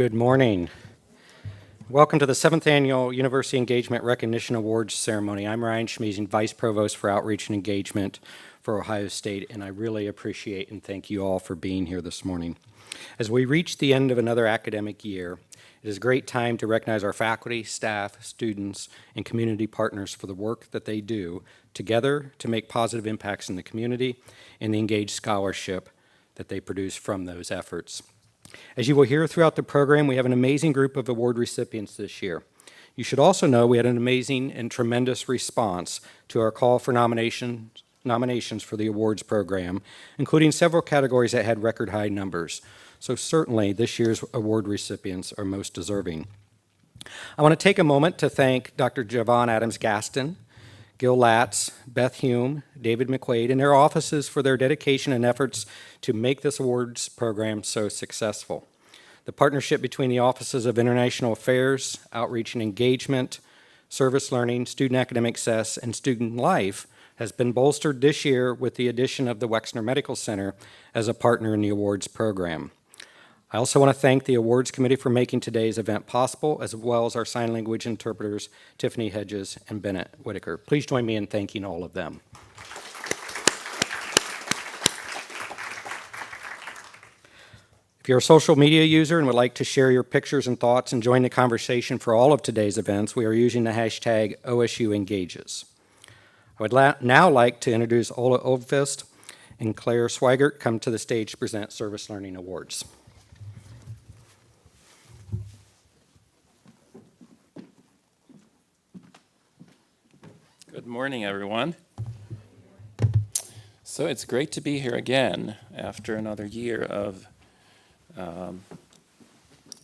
Good morning. Welcome to the 7th Annual University Engagement Recognition Awards Ceremony. I'm Ryan Schmeezing, Vice Provost for Outreach and Engagement for Ohio State, and I really appreciate and thank you all for being here this morning. As we reach the end of another academic year, it is a great time to recognize our faculty, staff, students, and community partners for the work that they do together to make positive impacts in the community and the engaged scholarship that they produce from those efforts. As you will hear throughout the program, we have an amazing group of award recipients this year. You should also know we had an amazing and tremendous response to our call for nominations for the awards program, including several categories that had record high numbers. So certainly this year's award recipients are most deserving. I want to take a moment to thank Dr. Javon Adams-Gaston, Gil Latz, Beth Hume, David McQuaid, and their offices for their dedication and efforts to make this awards program so successful. The partnership between the Offices of International Affairs, Outreach and Engagement, Service Learning, Student Academic Success, and Student Life has been bolstered this year with the addition of the Wexner Medical Center as a partner in the awards program. I also want to thank the awards committee for making today's event possible, as well as our sign language interpreters, Tiffany Hedges and Bennett Whitaker. Please join me in thanking all of them. If you're a social media user and would like to share your pictures and thoughts and join the conversation for all of today's events, we are using the hashtag OSUEngages. I would now like to introduce Ola Oldfist and Claire Swigert come to the stage to present Service Learning Awards. Good morning, everyone. So it's great to be here again after another year of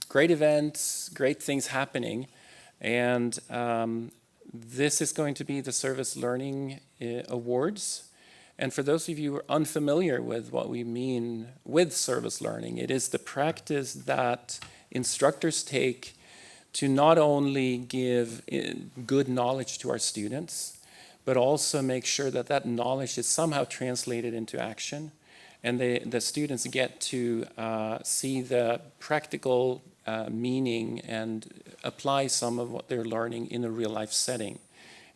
great events, great things happening, and this is going to be the Service Learning Awards. And for those of you who are unfamiliar with what we mean with service learning, it is the practice that instructors take to not only give good knowledge to our students, but also make sure that that knowledge is somehow translated into action, and the students get to see the practical meaning and apply some of what they're learning in a real-life setting.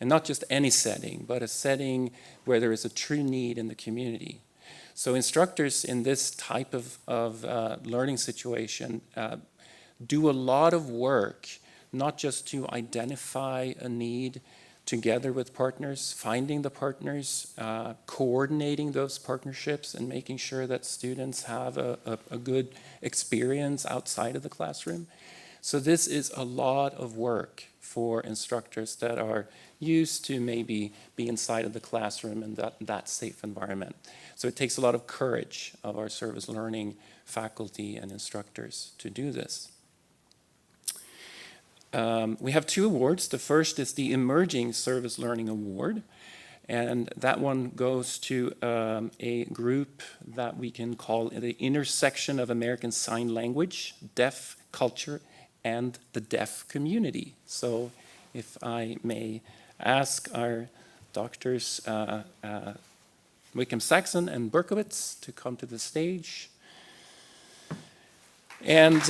And not just any setting, but a setting where there is a true need in the community. So instructors in this type of learning situation do a lot of work, not just to identify a need together with partners, finding the partners, coordinating those partnerships, and making sure that students have a good experience outside of the classroom. So this is a lot of work for instructors that are used to maybe be inside of the classroom and that safe environment. So it takes a lot of courage of our service learning faculty and instructors to do this. We have two awards. The first is the Emerging Service Learning Award, and that one goes to a group that we can call the intersection of American Sign Language, deaf culture, and the deaf community. So if I may ask our doctors Wickham Saxon and Berkowitz to come to the stage. And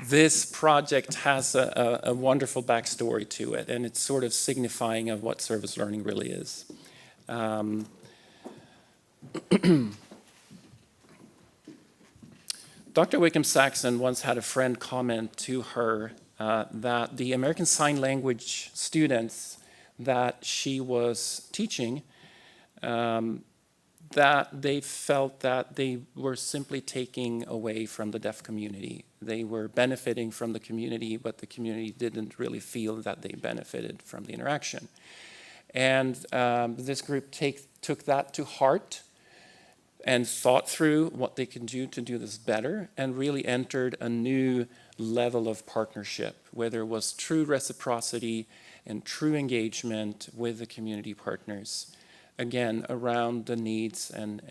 this project has a wonderful backstory to it, and it's sort of signifying of what service learning really is. Dr. Wickham Saxon once had a friend comment to her that the American Sign Language students that she was teaching, that they felt that they were simply taking away from the deaf community. They were benefiting from the community, but the community didn't really feel that they benefited from the interaction. And this group took that to heart and thought through what they can do to do this better, and really entered a new level of partnership where there was true reciprocity and true engagement with the community partners, again, around the needs and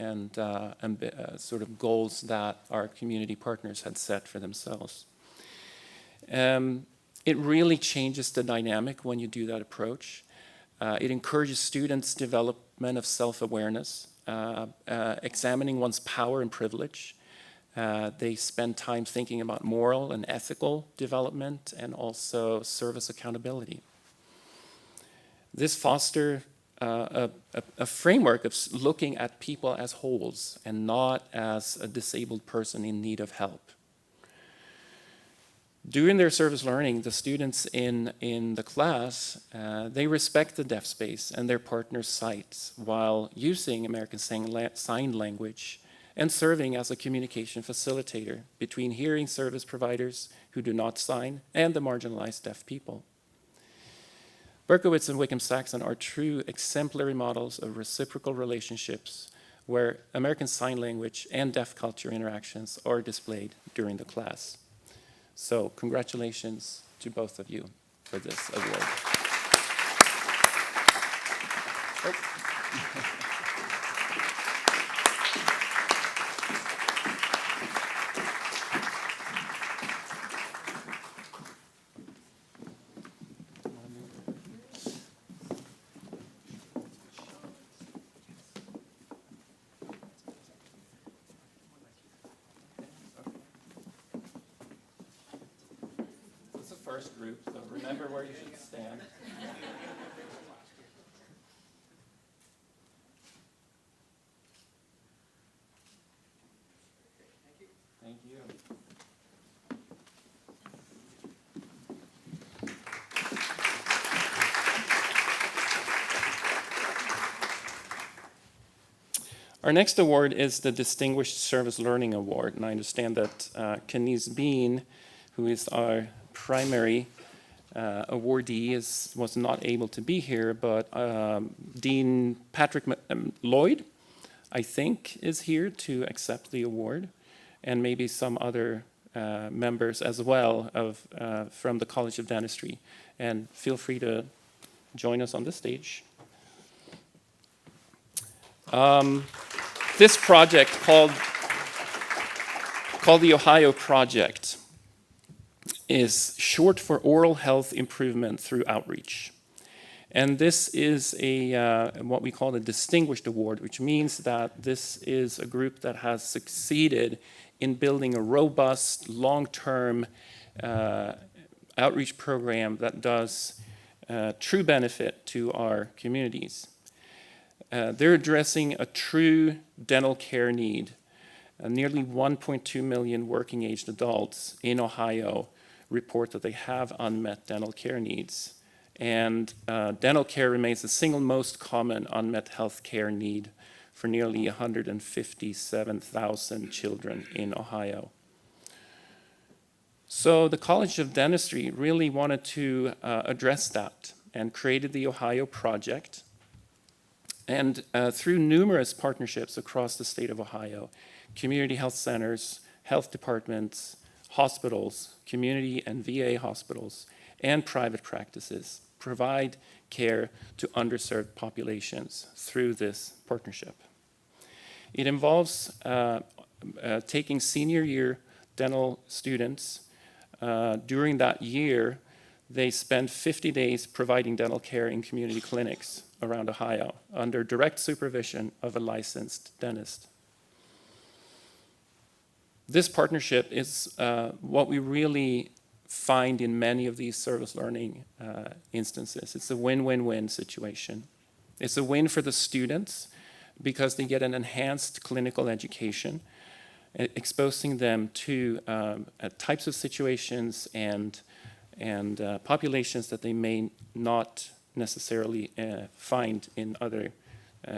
sort of goals that our community partners had set for themselves. It really changes the dynamic when you do that approach. It encourages students' development of self-awareness, examining one's power and privilege. They spend time thinking about moral and ethical development and also service accountability. This fosters a framework of looking at people as wholes and not as a disabled person in need of help. During their service learning, the students in the class, they respect the deaf space and their partner's sight while using American Sign Language and serving as a communication facilitator between hearing service providers who do not sign and the marginalized deaf people. Berkowitz and Wickham-Saxon are true exemplary models of reciprocal relationships where American Sign Language and deaf culture interactions are displayed during the class. So congratulations to both of you for this award. It's the first group, so remember where you should stand. Thank you. Our next award is the Distinguished Service Learning Award, and I understand that Kenise Bean, who is our primary awardee, was not able to be here, but Dean Patrick Lloyd, I think, is here to accept the award, and maybe some other members as well from the College of Dentistry. And feel free to join us on the stage. This project called the Ohio Project is short for Oral Health Improvement Through Outreach. And this is what we call a distinguished award, which means that this is a group that has succeeded in building a robust, long-term outreach program that does true benefit to our communities. They're addressing a true dental care need. Nearly 1.2 million working-aged adults in Ohio report that they have unmet dental care needs. And dental care remains the single most common unmet health care need for nearly 157,000 children in Ohio. So the College of Dentistry really wanted to address that and created the Ohio Project. And through numerous partnerships across the state of Ohio, community health centers, health departments, hospitals, community and VA hospitals, and private practices provide care to underserved populations through this partnership. It involves taking senior year dental students. During that year, they spend 50 days providing dental care in community clinics around Ohio under direct supervision of a licensed dentist. This partnership is what we really find in many of these service learning instances. It's a win-win-win situation. It's a win for the students because they get an enhanced clinical education, exposing them to types of situations and populations that they may not necessarily find in other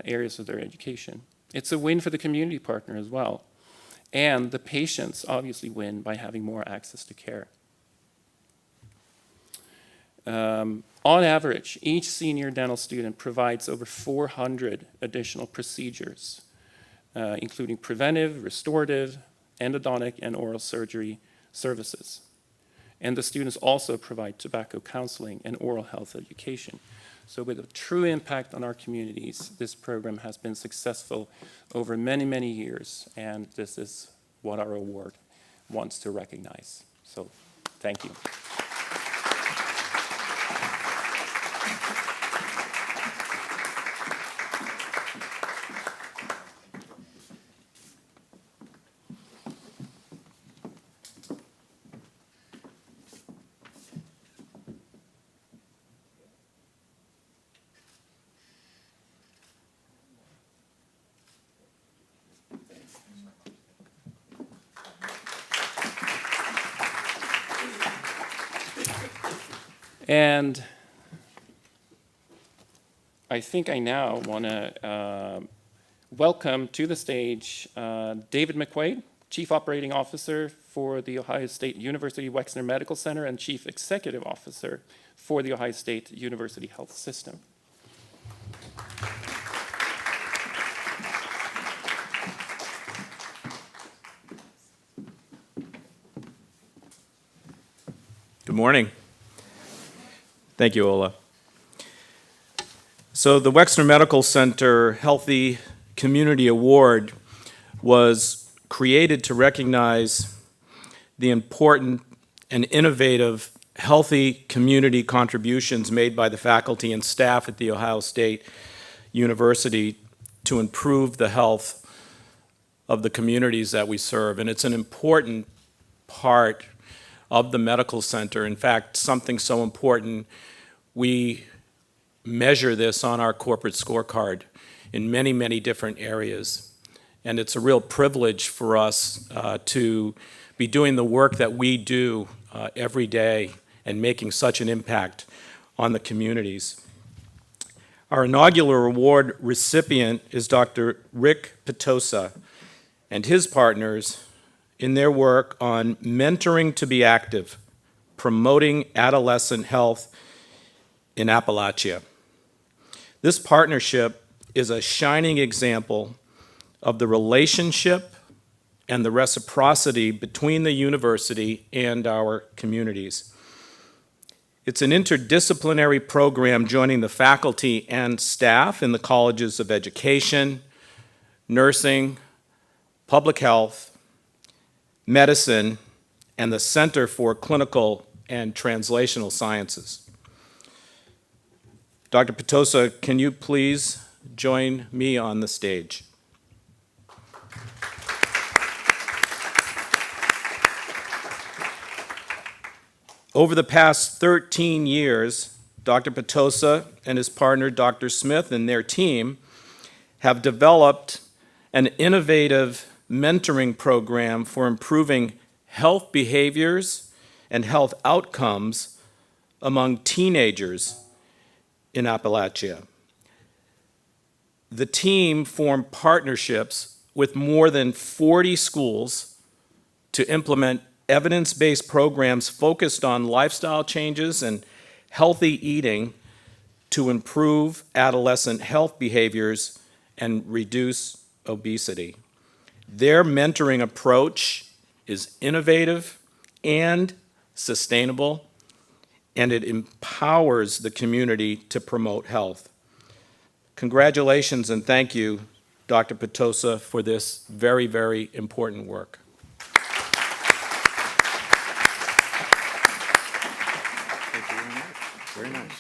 areas of their education. It's a win for the community partner as well. And the patients obviously win by having more access to care. On average, each senior dental student provides over 400 additional procedures, including preventive, restorative, endodontic, and oral surgery services. And the students also provide tobacco counseling and oral health education. So with a true impact on our communities, this program has been successful over many, many years, and this is what our award wants to recognize. So thank you. And I think I now want to welcome to the stage David McQuaid, Chief Operating Officer for the Ohio State University Wexner Medical Center and Chief Executive Officer for the Ohio State University Health System. Good morning. Thank you, Ola. So the Wexner Medical Center Healthy Community Award was created to recognize the important and innovative healthy community contributions made by the faculty and staff at The Ohio State University to improve the health of the communities that we serve. And it's an important part of the medical center. In fact, something so important, we measure this on our corporate scorecard in many, many different areas. And it's a real privilege for us to be doing the work that we do every day and making such an impact on the communities. Our inaugural award recipient is Dr. Rick Petosa and his partners in their work on mentoring to be active, promoting adolescent health in Appalachia. This partnership is a shining example of the relationship and the reciprocity between the university and our communities. It's an interdisciplinary program joining the faculty and staff in the colleges of education, nursing, public health, medicine, and the Center for Clinical and Translational Sciences. Dr. Petosa, can you please join me on the stage? Over the past 13 years, Dr. Petosa and his partner, Dr. Smith, and their team have developed an innovative mentoring program for improving health behaviors and health outcomes among teenagers in Appalachia. The team formed partnerships with more than 40 schools to implement evidence-based programs focused on lifestyle changes and healthy eating to improve adolescent health behaviors and reduce obesity. Their mentoring approach is innovative and sustainable, and it empowers the community to promote health. Congratulations and thank you, Dr. Petosa, for this very, very important work. Thank you very much. Very nice.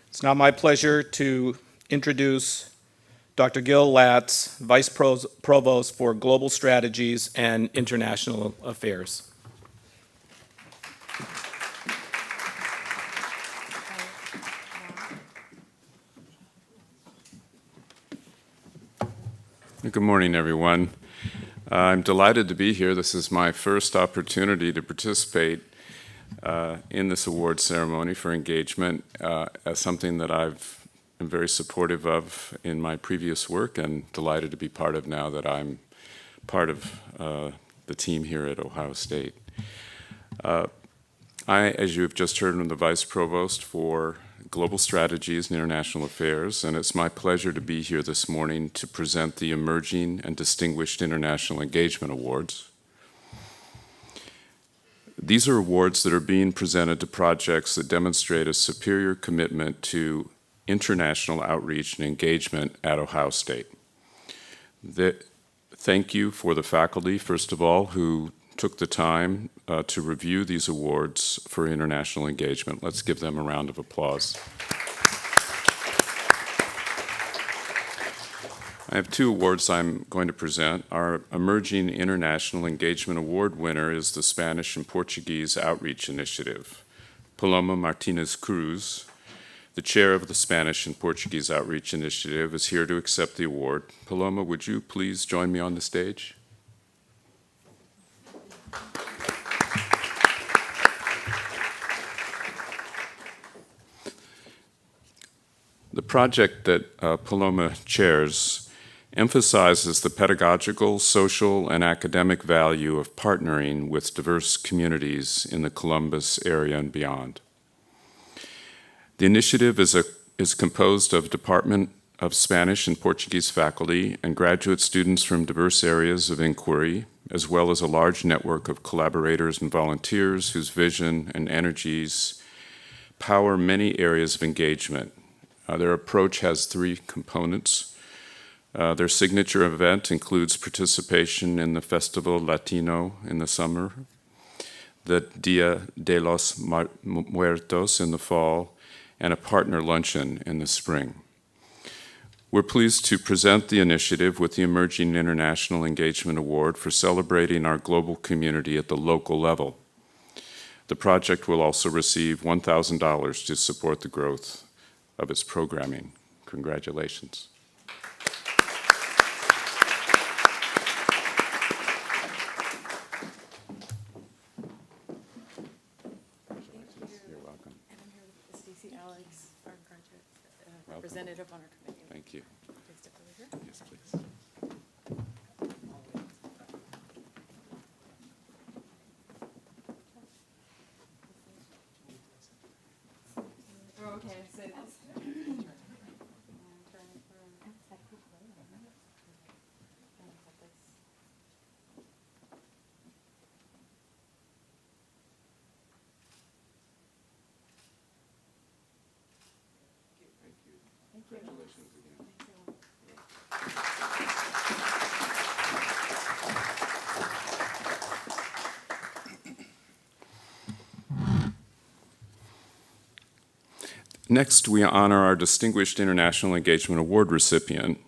It's now my pleasure to introduce Dr. Gil Latz, Vice Provost for Global Strategies and International Affairs. Good morning, everyone. I'm delighted to be here. This is my first opportunity to participate in this award ceremony for engagement as something that I've been very supportive of in my previous work and delighted to be part of now that I'm part of the team here at Ohio State. I, as you've just heard, am the Vice Provost for Global Strategies and International Affairs, and it's my pleasure to be here this morning to present the Emerging and Distinguished International Engagement Awards. These are awards that are being presented to projects that demonstrate a superior commitment to international outreach and engagement at Ohio State. Thank you for the faculty, first of all, who took the time to review these awards for international engagement. Let's give them a round of applause. I have two awards I'm going to present. Our Emerging International Engagement Award winner is the Spanish and Portuguese Outreach Initiative. Paloma Martinez Cruz, the chair of the Spanish and Portuguese Outreach Initiative, is here to accept the award. Paloma, would you please join me on the stage? The project that Paloma chairs emphasizes the pedagogical, social, and academic value of partnering with diverse communities in the Columbus area and beyond. The initiative is composed of Department of Spanish and Portuguese faculty and graduate students from diverse areas of inquiry, as well as a large network of collaborators and volunteers whose vision and energies power many areas of engagement. Their approach has three components. Their signature event includes participation in the Festival Latino in the summer, the Dia de los Muertos in the fall, and a partner luncheon in the spring. We're pleased to present the initiative with the Emerging International Engagement Award for celebrating our global community at the local level. The project will also receive $1,000 to support the growth of its programming. Congratulations. You're welcome. And I'm here with Stacey Alex, our graduate representative on our committee. Thank you. Please step over here. Yes, please. Oh, okay, so this. Congratulations again. Next, we honor our Distinguished International Engagement Award recipient,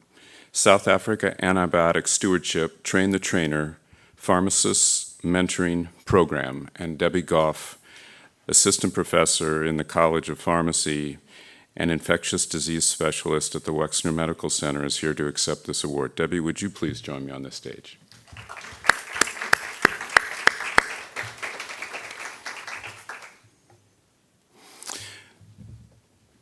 South Africa Antibiotic Stewardship Train the Trainer Pharmacist Mentoring Program, and Debbie Goff, Assistant Professor in the College of Pharmacy and Infectious Disease Specialist at the Wexner Medical Center, is here to accept this award. Debbie, would you please join me on this stage?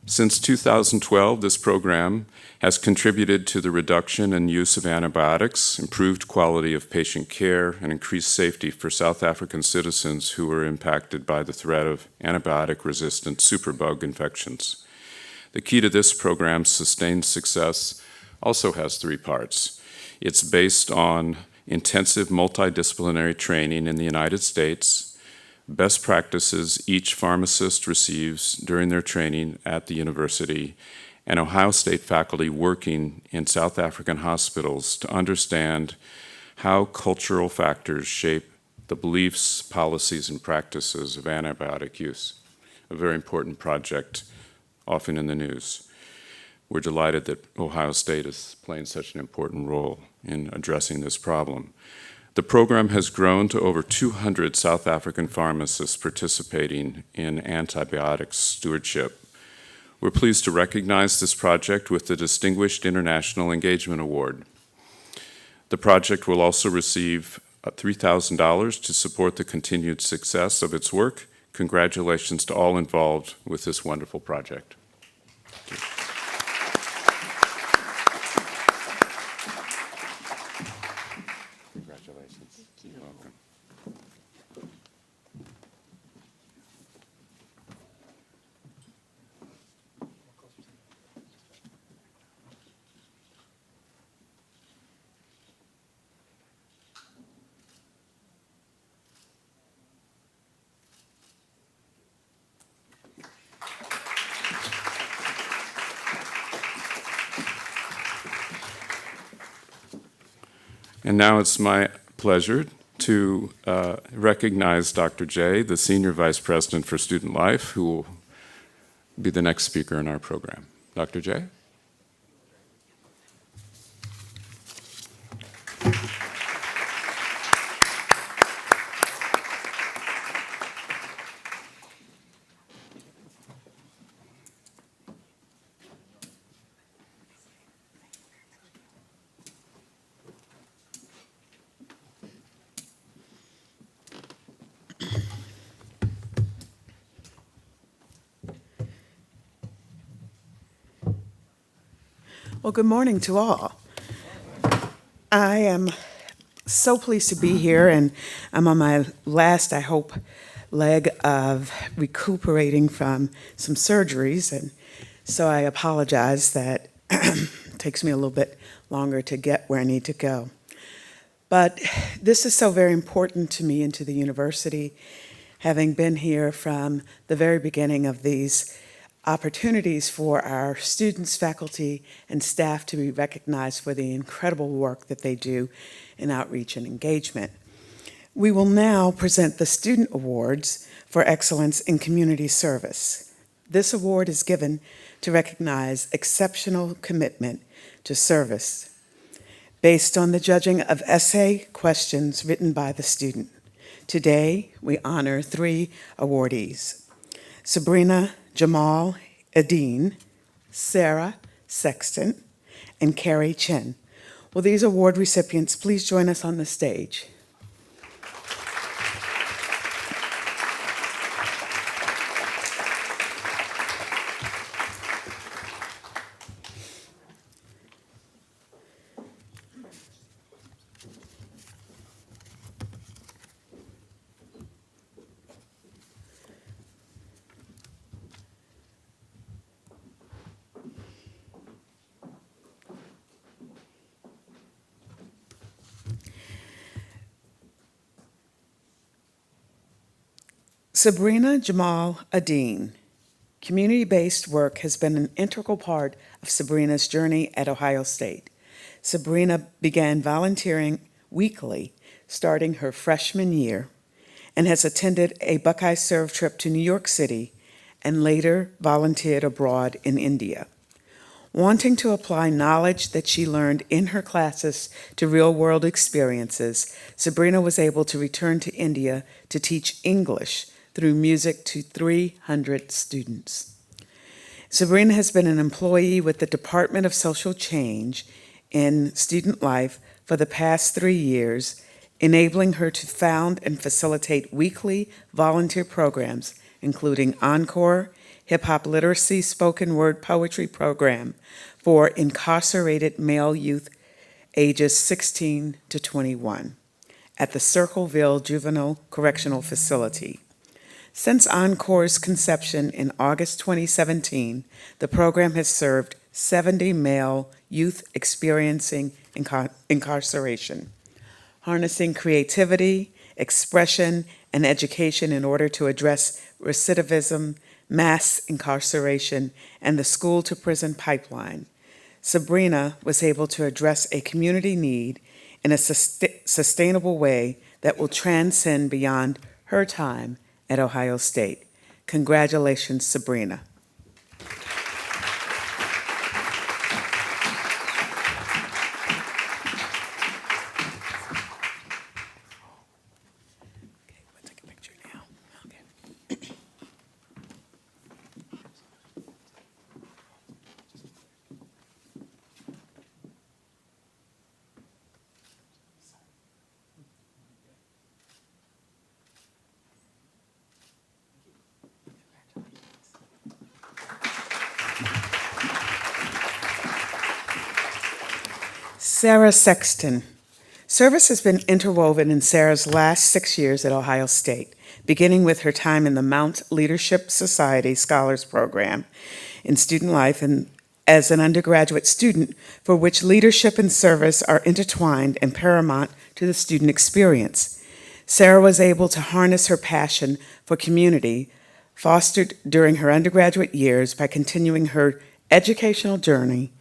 Since 2012, this program has contributed to the reduction and use of antibiotics, improved quality of patient care, and increased safety for South African citizens who were impacted by the threat of antibiotic-resistant superbug infections. The key to this program's sustained success also has three parts. It's based on intensive multidisciplinary training in the United States, best practices each pharmacist receives during their training at the university, and Ohio State faculty working in South African hospitals to understand how cultural factors shape the beliefs, policies, and practices of antibiotic use. A very important project, often in the news. We're delighted that Ohio State is playing such an important role in addressing this problem. The program has grown to over 200 South African pharmacists participating in antibiotic stewardship. We're pleased to recognize this project with the Distinguished International Engagement Award. The project will also receive $3,000 to support the continued success of its work. Congratulations to all involved with this wonderful project. Thank you. Congratulations. You're welcome. And now it's my pleasure to recognize Dr. Jay, the Senior Vice President for Student Life, who will be the next speaker in our program. Dr. Jay? Well, good morning to all. I am so pleased to be here, and I'm on my last, I hope, leg of recuperating from some surgeries, and so I apologize that it takes me a little bit longer to get where I need to go. But this is so very important to me and to the university, having been here from the very beginning of these opportunities for our students, faculty, and staff to be recognized for the incredible work that they do in outreach and engagement. We will now present the Student Awards for Excellence in Community Service. This award is given to recognize exceptional commitment to service based on the judging of essay questions written by the student. Today, we honor 3 awardees: Sabrina Jamal Adine, Sara Sexton, and Carrie Chen. Will these award recipients please join us on the stage? Sabrina Jamal Adine. Community-based work has been an integral part of Sabrina's journey at Ohio State. Sabrina began volunteering weekly starting her freshman year and has attended a Buckeye Serve trip to New York City and later volunteered abroad in India. Wanting to apply knowledge that she learned in her classes to real-world experiences, Sabrina was able to return to India to teach English through music to 300 students. Sabrina has been an employee with the Department of Social Change in student life for the past 3 years, enabling her to found and facilitate weekly volunteer programs, including Encore, hip-hop literacy spoken word poetry program for incarcerated male youth ages 16 to 21 at the Circleville Juvenile Correctional Facility. Since Encore's conception in August 2017, the program has served 70 male youth experiencing incarceration, harnessing creativity, expression, and education in order to address recidivism, mass incarceration, and the school-to-prison pipeline. Sabrina was able to address a community need in a sustainable way that will transcend beyond her time at Ohio State. Congratulations, Sabrina. Okay, we'll take a picture now. Okay. Sara Sexton. Service has been interwoven in Sara's last 6 years at Ohio State, beginning with her time in the Mount Leadership Society Scholars Program in student life and as an undergraduate student, for which leadership and service are intertwined and paramount to the student experience. Sara was able to harness her passion for community, fostered during her undergraduate years, by continuing her educational journey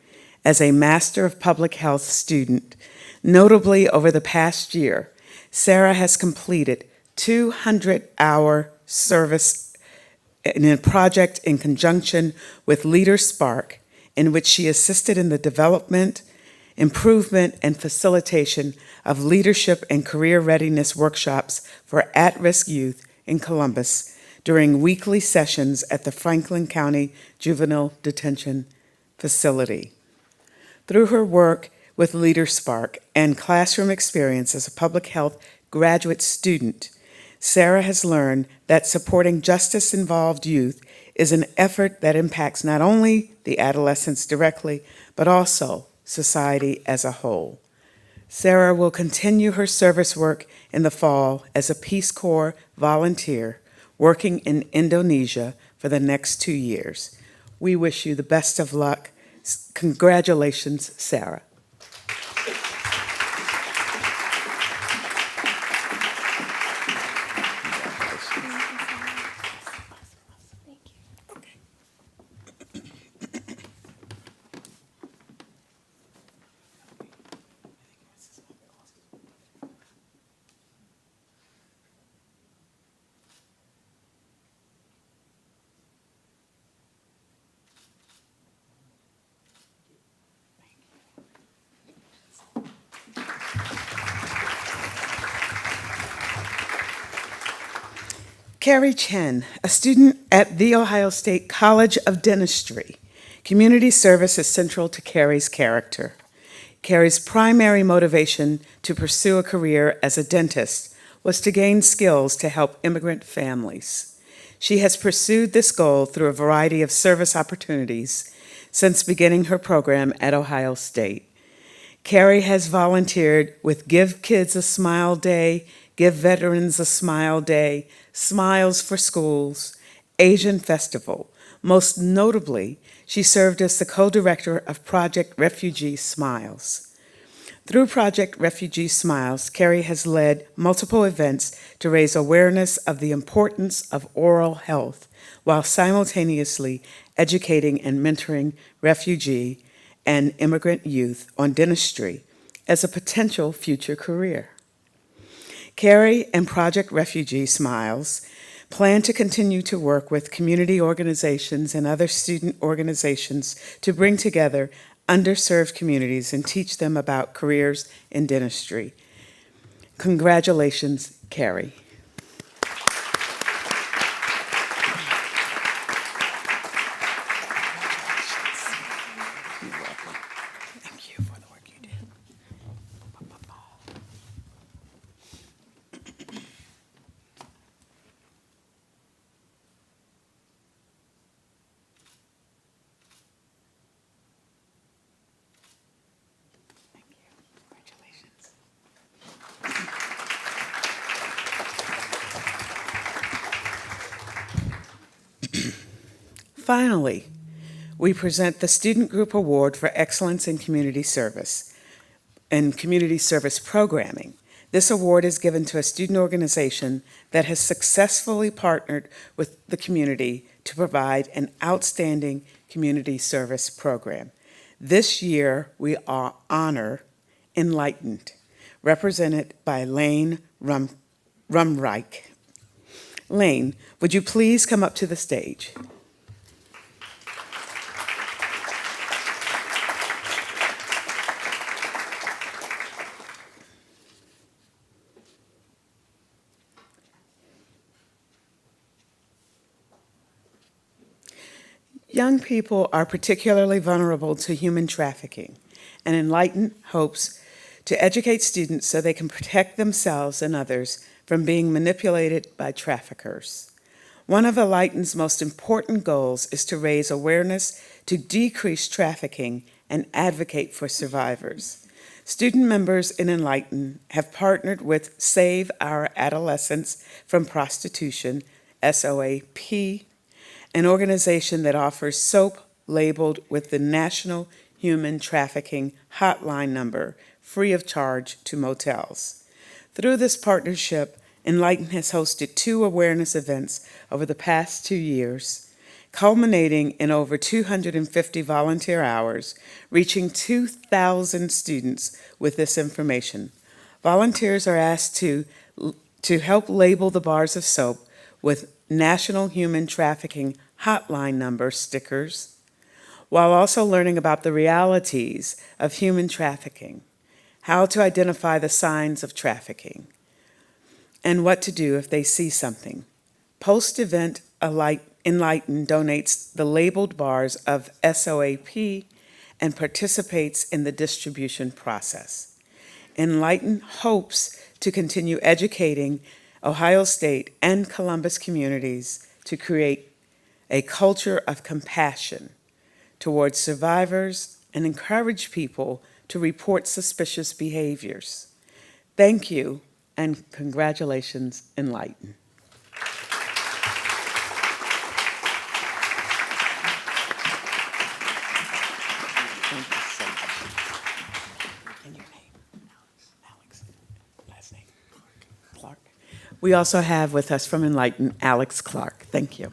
as a Master of Public Health student. Notably, over the past year, Sara has completed 200-hour service in a project in conjunction with Leader Spark, in which she assisted in the development, improvement, and facilitation of leadership and career readiness workshops for at-risk youth in Columbus during weekly sessions at the Franklin County Juvenile Detention Facility. Through her work with Leader Spark and classroom experience as a public health graduate student, Sara has learned that supporting justice-involved youth is an effort that impacts not only the adolescents directly, but also society as a whole. Sara will continue her service work in the fall as a Peace Corps volunteer working in Indonesia for the next 2 years. We wish you the best of luck. Congratulations, Sara. Thank you. Carrie Chen, a student at The Ohio State College of Dentistry. Community service is central to Carrie's character. Carrie's primary motivation to pursue a career as a dentist was to gain skills to help immigrant families. She has pursued this goal through a variety of service opportunities since beginning her program at Ohio State. Carrie has volunteered with Give Kids a Smile Day, Give Veterans a Smile Day, Smiles for Schools, Asian Festival. Most notably, she served as the co-director of Project Refugee Smiles. Through Project Refugee Smiles, Carrie has led multiple events to raise awareness of the importance of oral health while simultaneously educating and mentoring refugee and immigrant youth on dentistry as a potential future career. Carrie and Project Refugee Smiles plan to continue to work with community organizations and other student organizations to bring together underserved communities and teach them about careers in dentistry. Congratulations, Carrie. You're welcome. Thank you for the work you did. Congratulations. Finally, we present the Student Group Award for Excellence in Community Service and Community Service Programming. This award is given to a student organization that has successfully partnered with the community to provide an outstanding community service program. This year, we honor Enlightened, represented by Lane Rumreich. Lane, would you please come up to the stage? Young people are particularly vulnerable to human trafficking, and Enlighten hopes to educate students so they can protect themselves and others from being manipulated by traffickers. One of Enlighten's most important goals is to raise awareness to decrease trafficking and advocate for survivors. Student members in Enlighten have partnered with Save Our Adolescents from Prostitution, SOAP, an organization that offers soap labeled with the National Human Trafficking Hotline number free of charge to motels. Through this partnership, Enlighten has hosted 2 awareness events over the past 2 years, culminating in over 250 volunteer hours, reaching 2,000 students with this information. Volunteers are asked to help label the bars of soap with National Human Trafficking Hotline number stickers, while also learning about the realities of human trafficking, how to identify the signs of trafficking, and what to do if they see something. Post-event, Enlighten donates the labeled bars of SOAP and participates in the distribution process. Enlighten hopes to continue educating Ohio State and Columbus communities to create a culture of compassion towards survivors and encourage people to report suspicious behaviors. Thank you and congratulations, Enlighten. Thank you so much. And your name? Alex. Last name? Clark. We also have with us from Enlighten, Alex Clark. Thank you.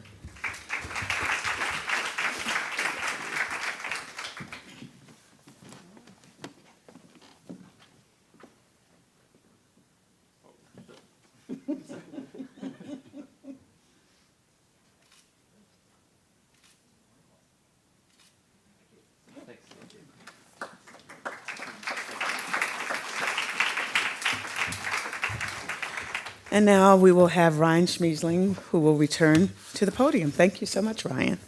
And now we will have Ryan Schmiesling, who will return to the podium. Thank you so much, Ryan.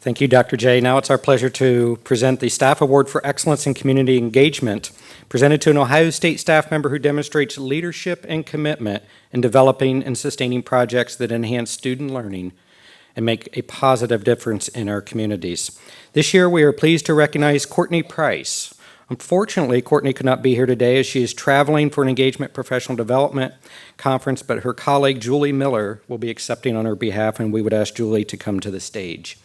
Thank you, Dr. J. Now it's our pleasure to present the Staff Award for Excellence in Community Engagement, presented to an Ohio State staff member who demonstrates leadership and commitment in developing and sustaining projects that enhance student learning and make a positive difference in our communities. This year, we are pleased to recognize Courtney Price. Unfortunately, Courtney could not be here today as she is traveling for an engagement professional development conference, but her colleague, Julie Miller, will be accepting on her behalf, and we would ask Julie to come to the stage.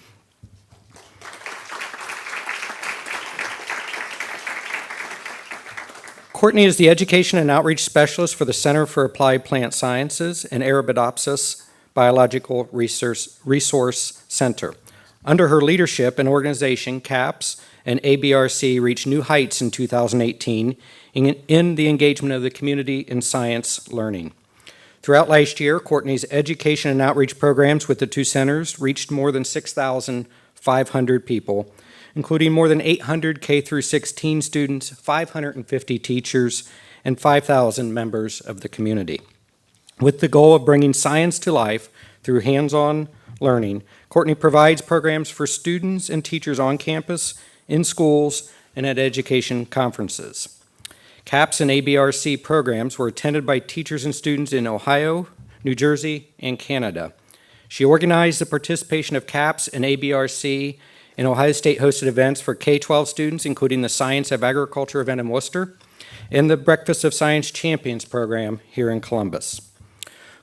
Courtney is the Education and Outreach Specialist for the Center for Applied Plant Sciences and Arabidopsis Biological Resource Center. Under her leadership and organization, CAPS and ABRC reached new heights in 2018 in the engagement of the community in science learning. Throughout last year, Courtney's education and outreach programs with the two centers reached more than 6,500 people, including more than 800 K through 16 students, 550 teachers, and 5,000 members of the community. With the goal of bringing science to life through hands-on learning, Courtney provides programs for students and teachers on campus, in schools, and at education conferences. CAPS and ABRC programs were attended by teachers and students in Ohio, New Jersey, and Canada. She organized the participation of CAPS and ABRC in Ohio State-hosted events for K-12 students, including the Science of Agriculture event in Worcester and the Breakfast of Science Champions program here in Columbus.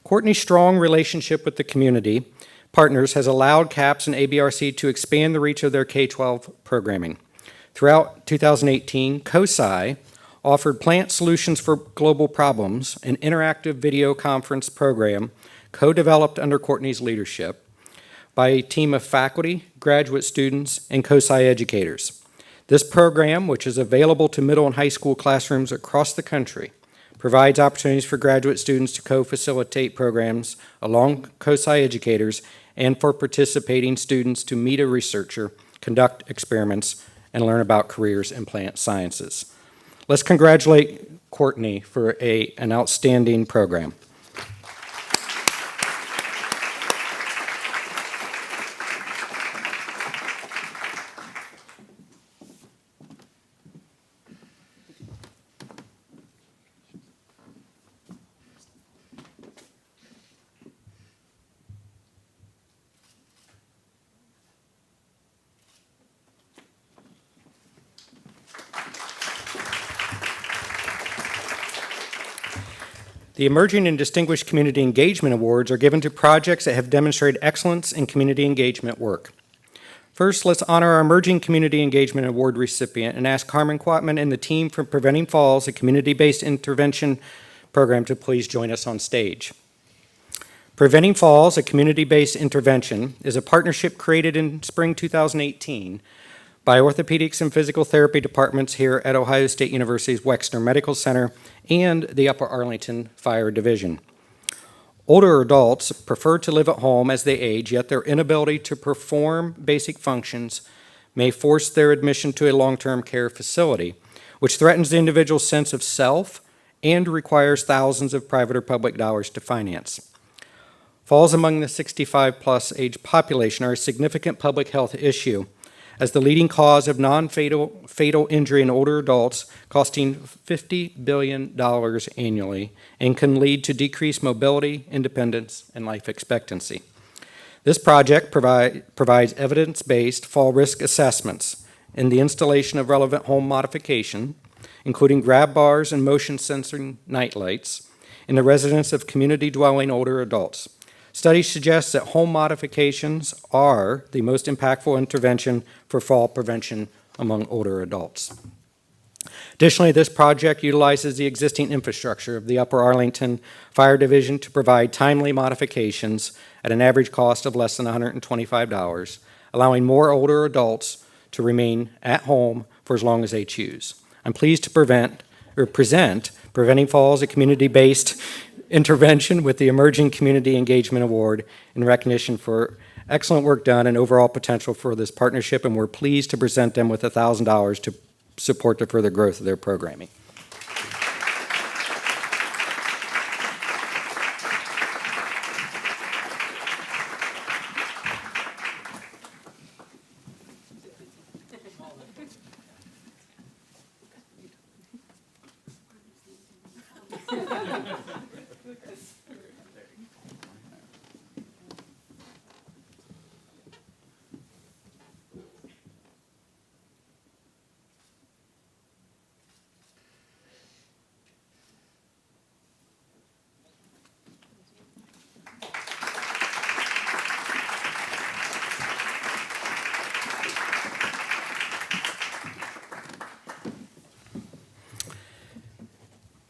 Courtney's strong relationship with the community partners has allowed CAPS and ABRC to expand the reach of their K-12 programming. Throughout 2018, COSI offered Plant Solutions for Global Problems, an interactive video conference program co-developed under Courtney's leadership by a team of faculty, graduate students, and COSI educators. This program, which is available to middle and high school classrooms across the country, provides opportunities for graduate students to co-facilitate programs along COSI educators and for participating students to meet a researcher, conduct experiments, and learn about careers in plant sciences. Let's congratulate Courtney for an outstanding program. The Emerging and Distinguished Community Engagement Awards are given to projects that have demonstrated excellence in community engagement work. First, let's honor our Emerging Community Engagement Award recipient and ask Carmen Quatman and the team from Preventing Falls, a community-based intervention program, to please join us on stage. Preventing Falls, a community-based intervention, is a partnership created in spring 2018 by orthopedics and physical therapy departments here at Ohio State University's Wexner Medical Center and the Upper Arlington Fire Division. Older adults prefer to live at home as they age, yet their inability to perform basic functions may force their admission to a long-term care facility, which threatens the individual's sense of self and requires thousands of private or public dollars to finance. Falls among the 65-plus age population are a significant public health issue as the leading cause of non-fatal injury in older adults, costing $50 billion annually, and can lead to decreased mobility, independence, and life expectancy. This project provides evidence-based fall risk assessments in the installation of relevant home modification, including grab bars and motion sensing nightlights, in the residence of community-dwelling older adults. Studies suggest that home modifications are the most impactful intervention for fall prevention among older adults. Additionally, this project utilizes the existing infrastructure of the Upper Arlington Fire Division to provide timely modifications at an average cost of less than $125, allowing more older adults to remain at home for as long as they choose. I'm pleased to present Preventing Falls, a community-based intervention with the Emerging Community Engagement Award in recognition for excellent work done and overall potential for this partnership, and we're pleased to present them with $1,000 to support the further growth of their programming.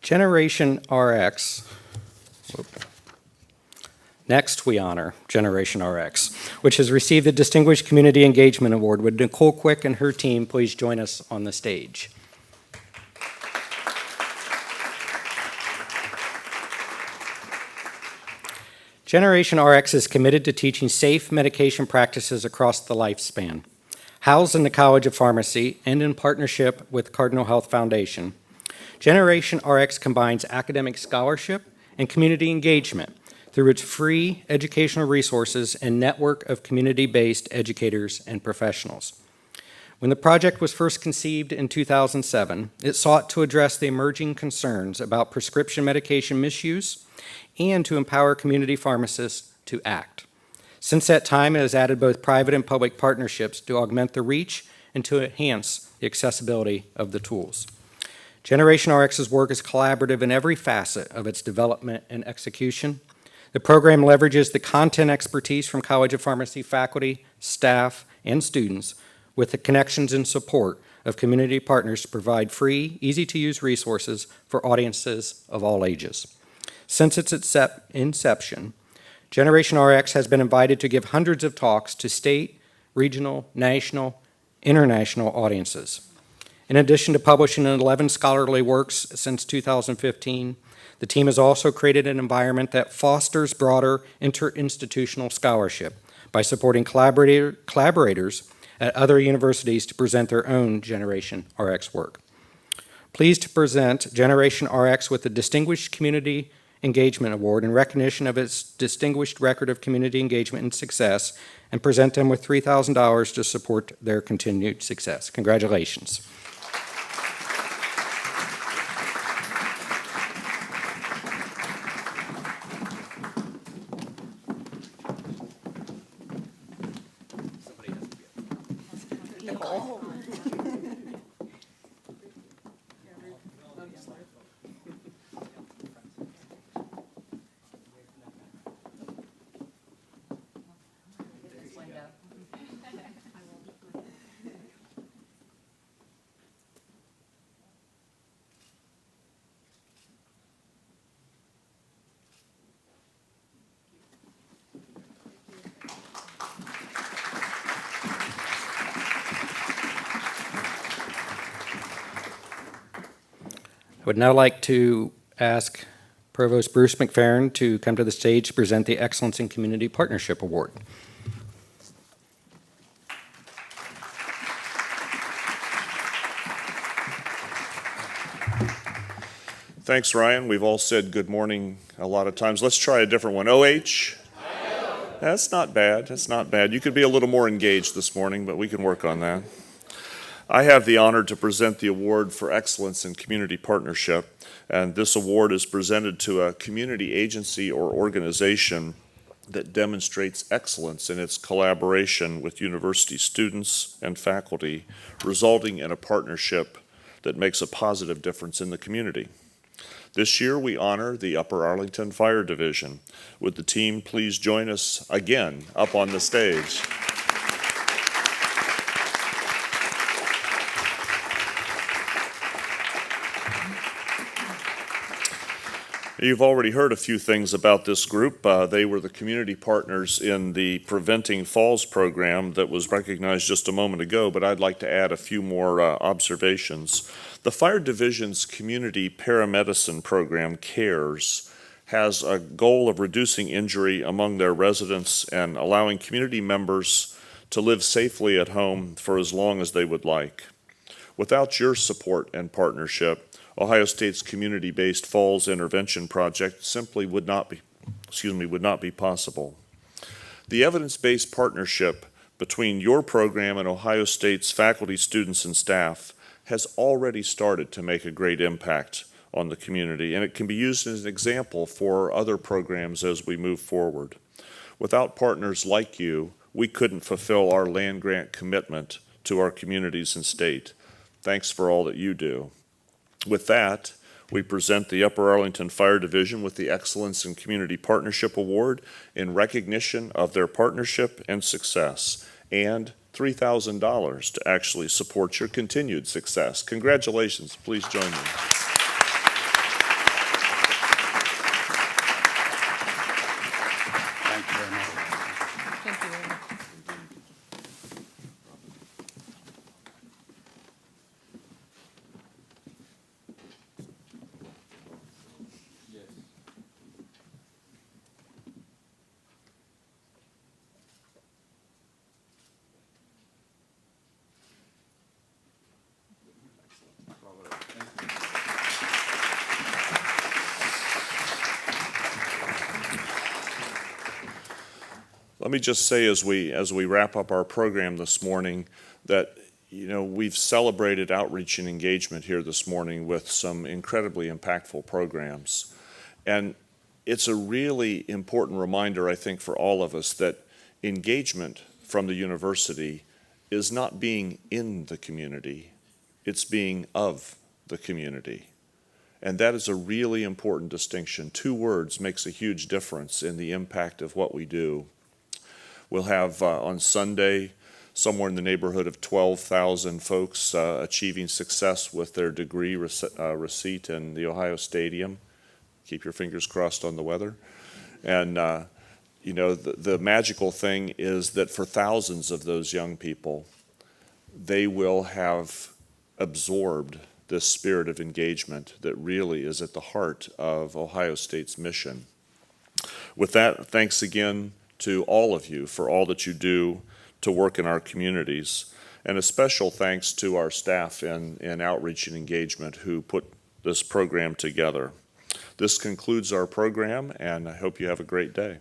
Generation RX. Next, we honor Generation RX, which has received the Distinguished Community Engagement Award. Would Nicole Quick and her team please join us on the stage? Generation RX is committed to teaching safe medication practices across the lifespan. Housed in the College of Pharmacy and in partnership with Cardinal Health Foundation, Generation RX combines academic scholarship and community engagement through its free educational resources and network of community-based educators and professionals. When the project was first conceived in 2007, it sought to address the emerging concerns about prescription medication misuse and to empower community pharmacists to act. Since that time, it has added both private and public partnerships to augment the reach and to enhance the accessibility of the tools. Generation RX's work is collaborative in every facet of its development and execution. The program leverages the content expertise from College of Pharmacy faculty, staff, and students with the connections and support of community partners to provide free, easy-to-use resources for audiences of all ages. Since its inception, Generation RX has been invited to give hundreds of talks to state, regional, national, international audiences. In addition to publishing 11 scholarly works since 2015, the team has also created an environment that fosters broader interinstitutional scholarship by supporting collaborators at other universities to present their own Generation RX work. Pleased to present Generation RX with the Distinguished Community Engagement Award in recognition of its distinguished record of community engagement and success, and present them with $3,000 to support their continued success. Congratulations. I would now like to ask Provost Bruce McFerrin to come to the stage to present the Excellence in Community Partnership Award. Thanks, Ryan. We've all said good morning a lot of times. Let's try a different one. OH. That's not bad. That's not bad. You could be a little more engaged this morning, but we can work on that. I have the honor to present the award for excellence in community partnership, and this award is presented to a community agency or organization that demonstrates excellence in its collaboration with university students and faculty, resulting in a partnership that makes a positive difference in the community. This year, we honor the Upper Arlington Fire Division. Would the team please join us again up on the stage? You've already heard a few things about this group. They were the community partners in the Preventing Falls program that was recognized just a moment ago, but I'd like to add a few more observations. The Fire Division's Community Paramedicine program, CARES, has a goal of reducing injury among their residents and allowing community members to live safely at home for as long as they would like. Without your support and partnership, Ohio State's community-based Falls Intervention Project simply would not be possible. The evidence-based partnership between your program and Ohio State's faculty, students, and staff has already started to make a great impact on the community, and it can be used as an example for other programs as we move forward. Without partners like you, we couldn't fulfill our land grant commitment to our communities and state. Thanks for all that you do. With that, we present the Upper Arlington Fire Division with the Excellence in Community Partnership Award in recognition of their partnership and success, and $3,000 to actually support your continued success. Congratulations. Please join me. Thank you very much. Thank you very much. Let me just say as we wrap up our program this morning that we've celebrated outreach and engagement here this morning with some incredibly impactful programs. And it's a really important reminder, I think, for all of us that engagement from the university is not being in the community, it's being of the community. And that is a really important distinction. 2 words makes a huge difference in the impact of what we do. We'll have on Sunday somewhere in the neighborhood of 12,000 folks achieving success with their degree receipt in the Ohio Stadium. Keep your fingers crossed on the weather. And the magical thing is that for thousands of those young people, they will have absorbed this spirit of engagement that really is at the heart of Ohio State's mission. With that, thanks again to all of you for all that you do to work in our communities, and a special thanks to our staff in outreach and engagement who put this program together. This concludes our program, and I hope you have a great day.